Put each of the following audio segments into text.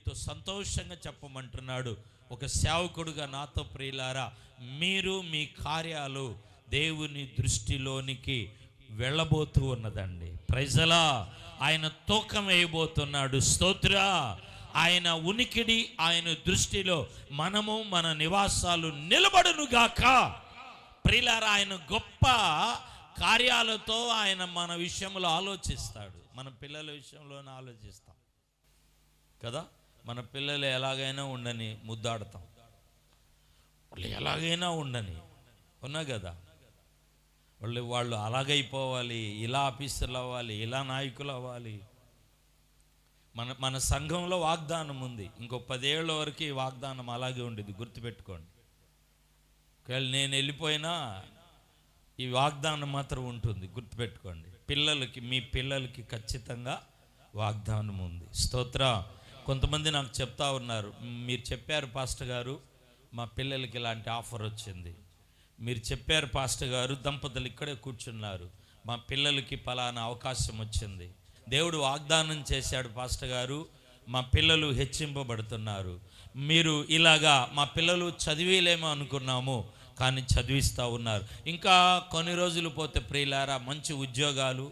మీతో సంతోషంగా చెప్పమంటున్నాడు. ఒక సేవకుడుగా నాతో ప్రియులారా, మీరు మీ కార్యాలు దేవుని దృష్టిలోనికి వెళ్ళబోతూ ఉన్నదండి. ప్రైజలా, ఆయన తూకం వేయబోతున్నాడు. స్తోత్ర. ఆయన ఉనికిడి, ఆయన దృష్టిలో మనము మన నివాసాలు నిలబడునుగాక. ప్రియులారా, ఆయన గొప్ప కార్యాలతో ఆయన మన విషయంలో ఆలోచిస్తాడు. మన పిల్లల విషయంలోనే ఆలోచిస్తాం కదా. మన పిల్లలు ఎలాగైనా ఉండని ముద్దాడతాం, వాళ్ళు ఎలాగైనా ఉండని ఉన్నా కదా. వాళ్ళు అలాగైపోవాలి, ఇలా ఆఫీసర్లు అవ్వాలి, ఇలా నాయకులు అవ్వాలి. మన సంఘంలో వాగ్దానం ఉంది. ఇంకో 10 ఏళ్ళ వరకు ఈ వాగ్దానం అలాగే ఉండేది, గుర్తుపెట్టుకోండి. ఒకవేళ నేను వెళ్ళిపోయినా ఈ వాగ్దానం మాత్రం ఉంటుంది, గుర్తుపెట్టుకోండి. మీ పిల్లలకి ఖచ్చితంగా వాగ్దానం ఉంది. స్తోత్ర. కొంతమంది నాకు చెప్తా ఉన్నారు, మీరు చెప్పారు పాస్టర్ గారు, మా పిల్లలకి ఇలాంటి ఆఫర్ వచ్చింది. మీరు చెప్పారు పాస్టర్ గారు, దంపతులు ఇక్కడే కూర్చున్నారు, మా పిల్లలకి పలానా అవకాశం వచ్చింది. దేవుడు వాగ్దానం చేశాడు పాస్టర్ గారు, మా పిల్లలు హెచ్చింపబడుతున్నారు. మీరు ఇలాగా మా పిల్లలు చదివేలేమో అనుకున్నాము, కానీ చదివిస్తూ ఉన్నారు. ఇంకా కొన్ని రోజులు పోతే ప్రియులారా, మంచి ఉద్యోగాలు,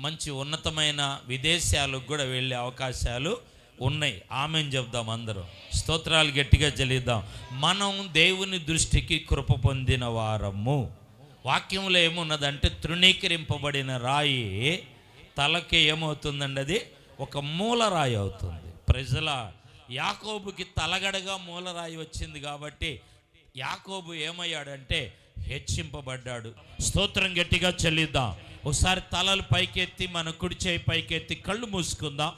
మంచి ఉన్నతమైన విదేశాలకు కూడా వెళ్ళే అవకాశాలు ఉన్నాయి. ఆమెను చెప్దాం అందరం. స్తోత్రాలు గట్టిగా చెల్లిద్దాం. మనం దేవుని దృష్టికి కృప పొందిన వారము. వాక్యంలో ఏమున్నదంటే, తృణీకరింపబడిన రాయి తలకి ఏమవుతుందండి? అది ఒక మూలరాయి అవుతుంది. ప్రజల యాకోబుకి తలగడగా మూలరాయి వచ్చింది కాబట్టి యాకోబు ఏమయ్యాడంటే హెచ్చింపబడ్డాడు. స్తోత్రం గట్టిగా చెల్లిద్దాం. ఒకసారి తలలు పైకెత్తి, మన కుడి చేయి పైకెత్తి కళ్ళు మూసుకుందాం.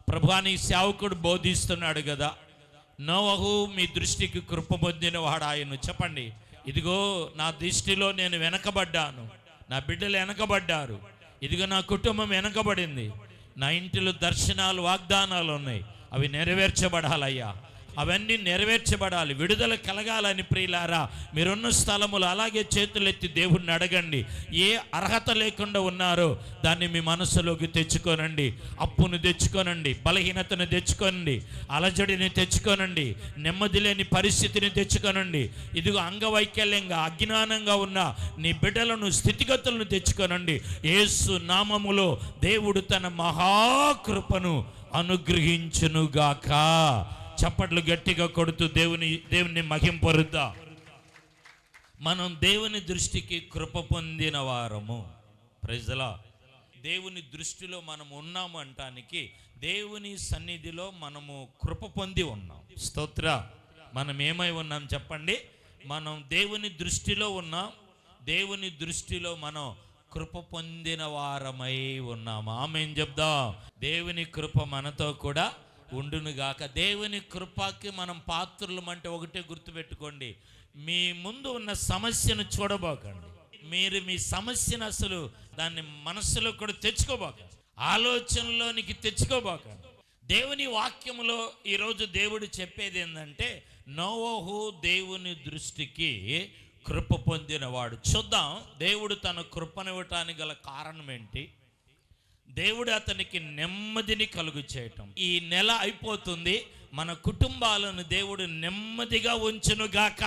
ప్రభువాని సేవకుడు బోధిస్తున్నాడు కదా, నోవహు మీ దృష్టికి కృప పొందిన వాడు ఆయన. చెప్పండి, ఇదిగో నా దృష్టిలో నేను వెనకబడ్డాను, నా బిడ్డలు వెనకబడ్డారు, ఇదిగో నా కుటుంబం వెనకబడింది, నా ఇంటిలో దర్శనాలు, వాగ్దానాలు ఉన్నాయి, అవి నెరవేర్చబడాలయ్యా, అవన్నీ నెరవేర్చబడాలి, విడుదల కలగాలని. ప్రియులారా, మీరున్న స్థలములు అలాగే చేతులెత్తి దేవుణ్ణి అడగండి. ఏ అర్హత లేకుండా ఉన్నారో దాన్ని మీ మనసులోకి తెచ్చుకోనండి. అప్పును తెచ్చుకోనండి, బలహీనతను తెచ్చుకోనండి, అలజడిని తెచ్చుకోనండి, నెమ్మది లేని పరిస్థితిని తెచ్చుకోనండి. ఇదిగో అంగవైకల్యంగా, అజ్ఞానంగా ఉన్న నీ బిడ్డలను, స్థితిగతులను తెచ్చుకోనండి. యేసు నామములో దేవుడు తన మహాకృపను అనుగ్రహించునుగాక. చప్పట్లు గట్టిగా కొడుతూ దేవుని మహింపరుద్దా. మనం దేవుని దృష్టికి కృప పొందిన వారము. ప్రైజ్లా. దేవుని దృష్టిలో మనం ఉన్నాము అంటానికి, దేవుని సన్నిధిలో మనము కృప పొంది ఉన్నాం. స్తోత్ర. మనం ఏమై ఉన్నాం చెప్పండి? మనం దేవుని దృష్టిలో ఉన్నాం. దేవుని దృష్టిలో మనం కృప పొందిన వారమై ఉన్నాము. ఆమేన్ చెప్దాం. దేవుని కృప మనతో కూడా ఉండునుగాక. దేవుని కృపకి మనం పాత్రులమంటే ఒకటే గుర్తుపెట్టుకోండి, మీ ముందు ఉన్న సమస్యను చూడబోకండి. మీరు మీ సమస్యను అసలు దాన్ని మనస్సులో కూడా తెచ్చుకోబోకండి, ఆలోచనలోనికి తెచ్చుకోబోకండి. దేవుని వాక్యములో ఈరోజు దేవుడు చెప్పేది ఏంటంటే, నోవహు దేవుని దృష్టికి కృప పొందినవాడు. చూద్దాం దేవుడు తన కృపనివ్వటానికి గల కారణం ఏంటి. దేవుడు అతనికి నెమ్మదిని కలుగు చేయటం. ఈ నెల అయిపోతుంది, మన కుటుంబాలను దేవుడు నెమ్మదిగా ఉంచునుగాక.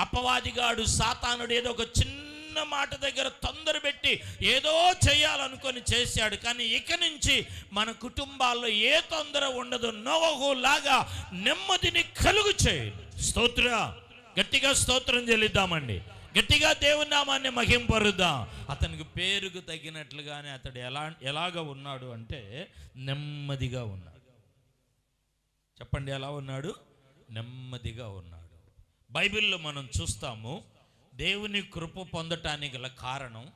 అపవాదిగాడు, సాతానుడు ఏదో ఒక చిన్న మాట దగ్గర తొందర పెట్టి ఏదో చేయాలనుకొని చేశాడు. కానీ ఇక నుంచి మన కుటుంబాల్లో ఏ తొందర ఉండదు. నోవహు లాగా నెమ్మదిని కలుగు చేయండి. స్తోత్ర. గట్టిగా స్తోత్రం చెల్లిద్దామండి. గట్టిగా దేవుని నామాన్ని మహింపరుద్దాం. అతనికి పేరుకు తగినట్లుగానే అతడు ఎలాగ ఉన్నాడు అంటే నెమ్మదిగా ఉన్నాడు. చెప్పండి, ఎలా ఉన్నాడు? నెమ్మదిగా ఉన్నాడు. బైబిల్లో మనం చూస్తాము, దేవుని కృప పొందటానికి గల కారణం,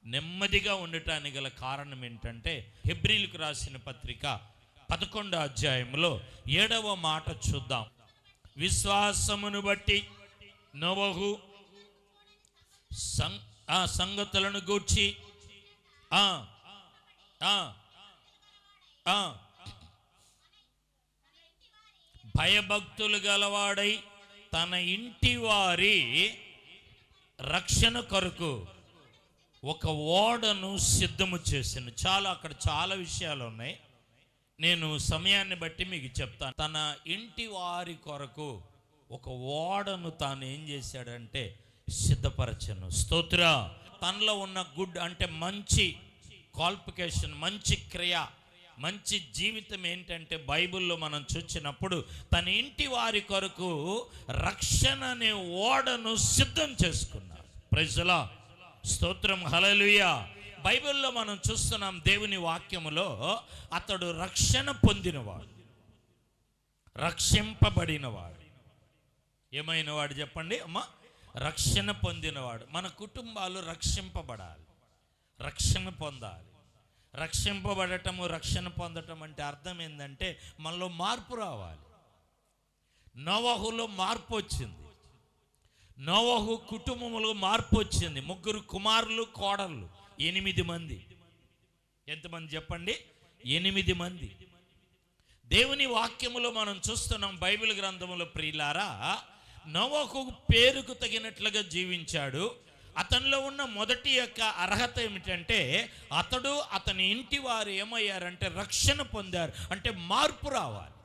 నెమ్మదిగా ఉండటానికి గల కారణం ఏంటంటే, హెబ్రీలకు రాసిన పత్రిక 11వ అధ్యాయంలో 7వ మాట చూద్దాం. విశ్వాసమును బట్టి నోవహు సంగతులను గూర్చి భయభక్తులు గలవాడై తన ఇంటి వారి రక్షణ కొరకు ఒక ఓడను సిద్ధము చేసింది. అక్కడ చాలా విషయాలు ఉన్నాయి. నేను సమయాన్ని బట్టి మీకు చెప్తాను. తన ఇంటి వారి కొరకు ఒక ఓడను తాను ఏం చేశాడంటే సిద్ధపరచను. స్తోత్ర. తనలో ఉన్న గుడ్ అంటే మంచి క్వాలిఫికేషన్, మంచి క్రియ, మంచి జీవితం ఏంటంటే బైబిల్లో మనం చూసినప్పుడు తన ఇంటి వారి కొరకు రక్షణ అనే ఓడను సిద్ధం చేసుకున్నారు. Praise the lord. స్తోత్రం. హల్లెలూయా. బైబిల్లో మనం చూస్తున్నాం, దేవుని వాక్యములో అతడు రక్షణ పొందినవాడు, రక్షింపబడినవాడు. ఏమైన వాడు చెప్పండి అమ్మా? రక్షణ పొందినవాడు. మన కుటుంబాలు రక్షింపబడాలి, రక్షణ పొందాలి. రక్షింపబడటము, రక్షణ పొందటం అంటే అర్థం ఏంటంటే మనలో మార్పు రావాలి. నోవహులో మార్పు వచ్చింది, నోవహు కుటుంబంలో మార్పు వచ్చింది. 3 కుమారులు, కోడళ్ళు, 8 మంది. ఎంతమంది చెప్పండి? 8 మంది. దేవుని వాక్యములో మనం చూస్తున్నాం, బైబిల్ గ్రంథములో ప్రియులారా, నోవహు పేరుకు తగినట్లుగా జీవించాడు. అతనిలో ఉన్న మొదటి యొక్క అర్హత ఏమిటంటే అతడు, అతని ఇంటి వారు ఏమయ్యారంటే రక్షణ పొందారు. అంటే మార్పు రావాలి.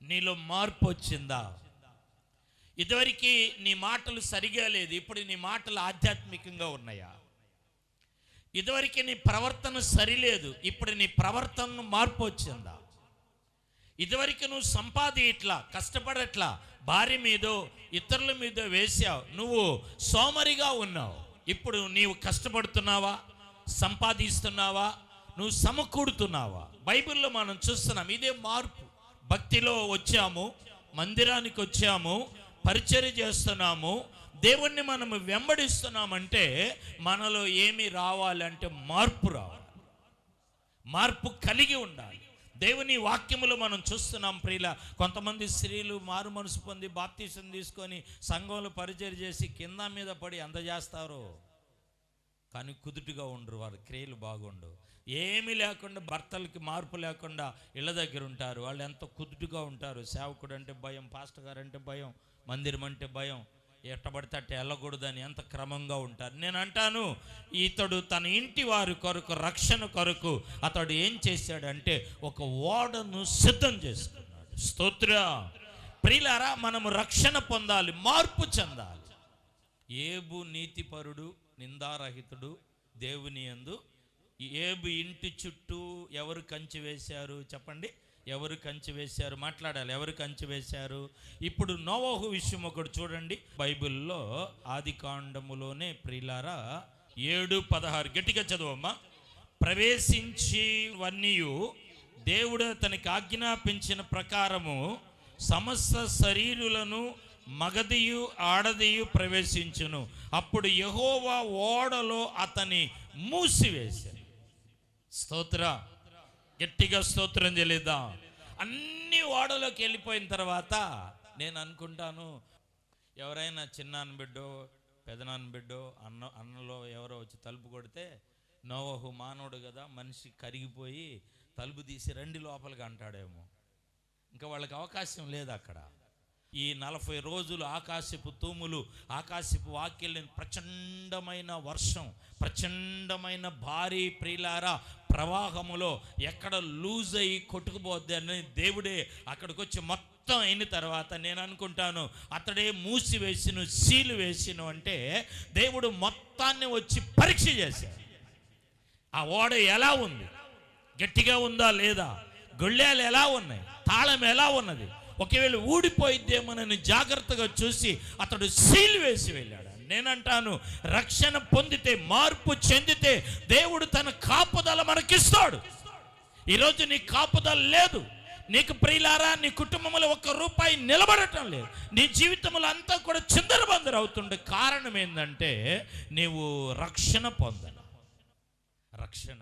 నీలో మార్పు వచ్చిందా? ఇదివరకు నీ మాటలు సరిగా లేదు, ఇప్పుడు నీ మాటలు ఆధ్యాత్మికంగా ఉన్నాయా? ఇదివరకు నీ ప్రవర్తన సరిలేదు, ఇప్పుడు నీ ప్రవర్తన మార్పు వచ్చిందా? ఇదివరకు నువ్వు సంపాదించట్లా, కష్టపడట్లా, భార్య మీదో ఇతరుల మీద వేసావు, నువ్వు సోమరిగా ఉన్నావు. ఇప్పుడు నీవు కష్టపడుతున్నావా? సంపాదిస్తున్నావా? నువ్వు సమకూడుతున్నావా? బైబిల్లో మనం చూస్తున్నాం ఇదే మార్పు. భక్తిలో వచ్చాము, మందిరానికి వచ్చాము, పరిచర్య చేస్తున్నాము, దేవుణ్ణి మనము వెంబడిస్తున్నామంటే మనలో ఏమి రావాలంటే మార్పు రావాలి, మార్పు కలిగి ఉండాలి. దేవుని వాక్యములు మనం చూస్తున్నాం ప్రియుల. కొంతమంది స్త్రీలు మారు మనసు పొంది బాప్తీసం తీసుకొని సంఘంలో పరిచర్య చేసి కింద మీద పడి అందజేస్తారు, కానీ కుదుటుగా ఉండరు, వారి క్రియలు బాగుండవు. ఏమీ లేకుండా, భర్తలకి మార్పు లేకుండా ఇళ్ళ దగ్గర ఉంటారు. వాళ్ళు ఎంత కుదుటుగా ఉంటారు. సేవకుడు అంటే భయం, పాస్టర్ గారు అంటే భయం, మందిరం అంటే భయం, ఎట్టబడితే అట్ట వెళ్ళకూడదని ఎంత క్రమంగా ఉంటారు. నేను అంటాను, ఇతడు తన ఇంటి వారి కొరకు, రక్షణ కొరకు అతడు ఏం చేశాడంటే ఒక ఓడను సిద్ధం చేసుకున్నాడు. స్తోత్ర. ప్రియులారా, మనము రక్షణ పొందాలి, మార్పు చెందాలి. ఏబు నీతిపరుడు, నిందారహితుడు, దేవుని యందు. ఏబు ఇంటి చుట్టూ ఎవరు కంచి వేశారు చెప్పండి? ఎవరు కంచి వేశారు? మాట్లాడాలి. ఎవరు కంచి వేశారు? ఇప్పుడు నోవహు విషయం ఒకటి చూడండి. బైబిల్లో ఆదికాండములోనే ప్రియులారా 7:16 గట్టిగా చదవమ్మా. ప్రవేశించివన్నీయు దేవుడు తనకి ఆజ్ఞాపించిన ప్రకారము సమస్త శరీరులను మగదియు ఆడదియు ప్రవేశించును. అప్పుడు యెహోవా ఓడలో అతని మూసివేశాడు. స్తోత్ర. గట్టిగా స్తోత్రం చెల్లిద్దాం. అన్ని ఓడలోకి వెళ్ళిపోయిన తర్వాత నేను అనుకుంటాను, ఎవరైనా చిన్నాన్న బిడ్డో పెదనాన్న బిడ్డో అన్నలో ఎవరో వచ్చి తలుపు కొడితే నోవహు మానవుడు కదా, మనిషి కరిగిపోయి తలుపు తీసి రండి లోపలికి అంటాడేమో. ఇంకా వాళ్ళకి అవకాశం లేదు అక్కడ. ఈ 40 రోజులు ఆకాశపు తూములు, ఆకాశపు వాక్యలేని ప్రచండమైన వర్షం, ప్రచండమైన భారీ ప్రియులారా ప్రవాహములో ఎక్కడ లూజ్ అయ్యి కొట్టుకుపోద్ది అని దేవుడే అక్కడికి వచ్చి మొత్తం అయిన తర్వాత నేను అనుకుంటాను అతడే మూసివేసిను, సీలు వేసిను అంటే దేవుడు మొత్తాన్ని వచ్చి పరీక్ష చేశాడు. ఆ ఓడ ఎలా ఉంది, గట్టిగా ఉందా లేదా, గొళ్ళాలు ఎలా ఉన్నాయి, తాళం ఎలా ఉన్నది, ఒకవేళ ఊడిపోయిద్దేమోనని జాగ్రత్తగా చూసి అతడు సీల్ వేసి వెళ్ళాడు. నేనంటాను, రక్షణ పొందితే, మార్పు చెందితే దేవుడు తన కాపుదల మనకిస్తాడు. ఈరోజు నీ కాపుదల లేదు, నీకు ప్రియులారా నీ కుటుంబంలో ₹1 నిలబడటం లేదు, నీ జీవితంలో అంతా కూడా చిందరబందర అవుతుండే. కారణం ఏంటంటే నీవు రక్షణ పొందాలి. రక్షణ